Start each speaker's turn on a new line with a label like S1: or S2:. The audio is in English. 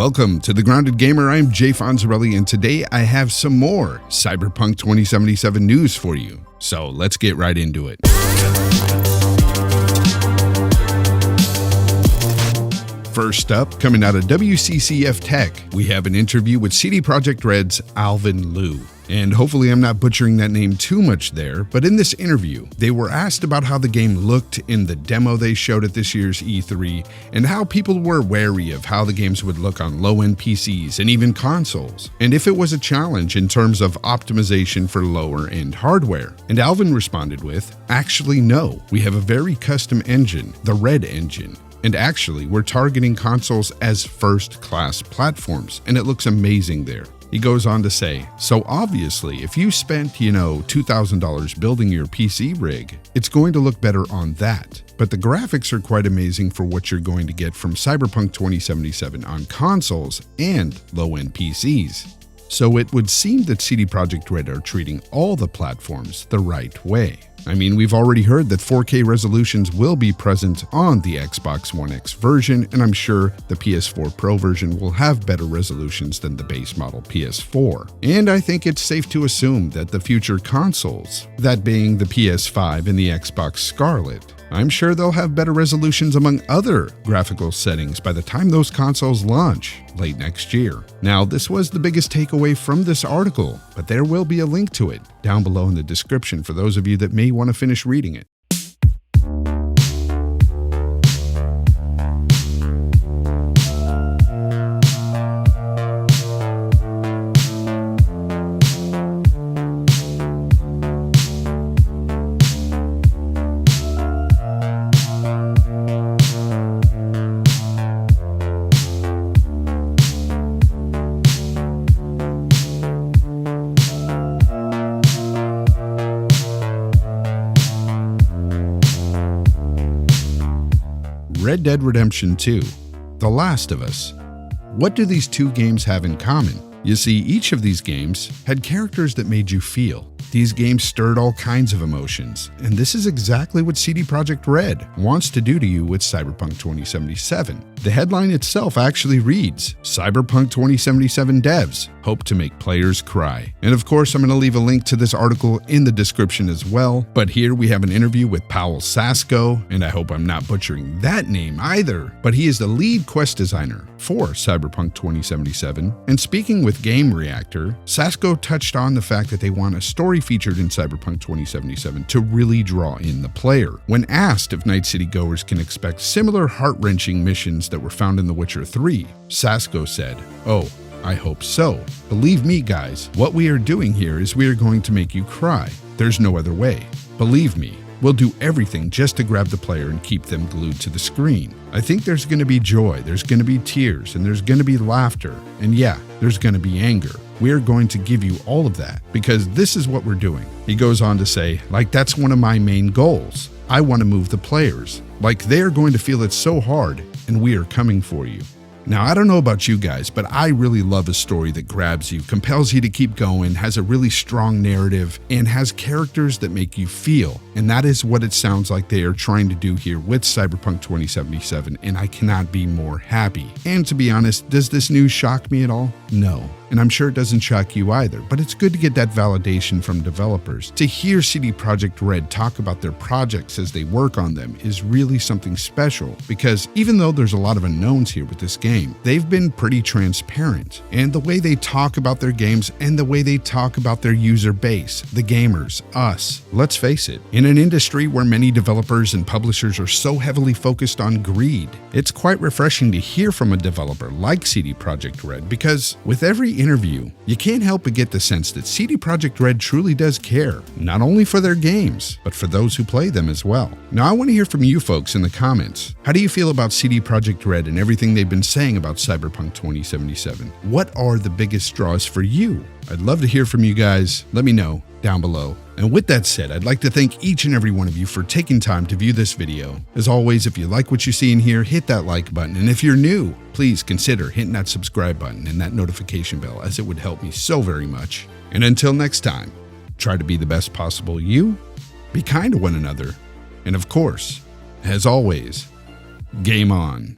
S1: Welcome to The Grounded Gamer. I'm Jay Fonzarelli, and today I have some more CyberPunk 2077 news for you. So let's get right into it. First up, coming out of WCCF Tech, we have an interview with CD Projekt Red's Alvin Liu. And hopefully I'm not butchering that name too much there, but in this interview, they were asked about how the game looked in the demo they showed at this year's E3, and how people were wary of how the games would look on low-end PCs and even consoles, and if it was a challenge in terms of optimization for lower-end hardware. And Alvin responded with, "Actually, no. We have a very custom engine, the Red engine. And actually, we're targeting consoles as first-class platforms, and it looks amazing there." He goes on to say, "So obviously, if you spent, $2,000 building your PC rig, it's going to look better on that. But the graphics are quite amazing for what you're going to get from CyberPunk 2077 on consoles and low-end PCs." So it would seem that CD Projekt Red are treating all the platforms the right way. I mean, we've already heard that 4K resolutions will be present on the Xbox One X version, and I'm sure the PS4 Pro version will have better resolutions than the base model PS4. And I think it's safe to assume that the future consoles, that being the PS5 and the Xbox Scarlet, I'm sure they'll have better resolutions among other graphical settings by the time those consoles launch late next year. Now, this was the biggest takeaway from this article, but there will be a link to it down below in the description for those of you that may want to finish reading it. Red Dead Redemption 2, The Last of Us. What do these two games have in common? You see, each of these games had characters that made you feel. These games stirred all kinds of emotions, and this is exactly what CD Projekt Red wants to do to you with CyberPunk 2077. The headline itself actually reads, "CyberPunk 2077 devs hope to make players cry." And of course, I'm going to leave a link to this article in the description as well. But here we have an interview with Powell Sasko, and I hope I'm not butchering that name either, but he is the lead quest designer for CyberPunk 2077. And speaking with Game Reactor, Sasko touched on the fact that they want a story featured in CyberPunk 2077 to really draw in the player. When asked if Night City goers can expect similar heart-wrenching missions that were found in The Witcher 3, Sasko said, "Oh, I hope so. Believe me, guys, what we are doing here is we are going to make you cry. There's no other way. Believe me, we'll do everything just to grab the player and keep them glued to the screen. I think there's going to be joy, there's going to be tears, and there's going to be laughter. And yeah, there's going to be anger. We are going to give you all of that because this is what we're doing." He goes on to say, "That's one of my main goals. I want to move the players. They are going to feel it so hard, and we are coming for you." Now, I don't know about you guys, but I really love a story that grabs you, compels you to keep going, has a really strong narrative, and has characters that make you feel. And that is what it sounds like they are trying to do here with CyberPunk 2077, and I cannot be more happy. And to be honest, does this news shock me at all? No. And I'm sure it doesn't shock you either, but it's good to get that validation from developers. To hear CD Projekt Red talk about their projects as they work on them is really something special, because even though there's a lot of unknowns here with this game, they've been pretty transparent. And the way they talk about their games and the way they talk about their user base, the gamers, us. Let's face it, in an industry where many developers and publishers are so heavily focused on greed, it's quite refreshing to hear from a developer like CD Projekt Red, because with every interview, you can't help but get the sense that CD Projekt Red truly does care, not only for their games, but for those who play them as well. Now, I want to hear from you folks in the comments. How do you feel about CD Projekt Red and everything they've been saying about CyberPunk 2077? What are the biggest draws for you? I'd love to hear from you guys. Let me know down below. And with that said, I'd like to thank each and every one of you for taking time to view this video. As always, if you like what you see in here, hit that like button. And if you're new, please consider hitting that subscribe button and that notification bell, as it would help me so very much. And until next time, try to be the best possible you, be kind to one another, and of course, as always, game on.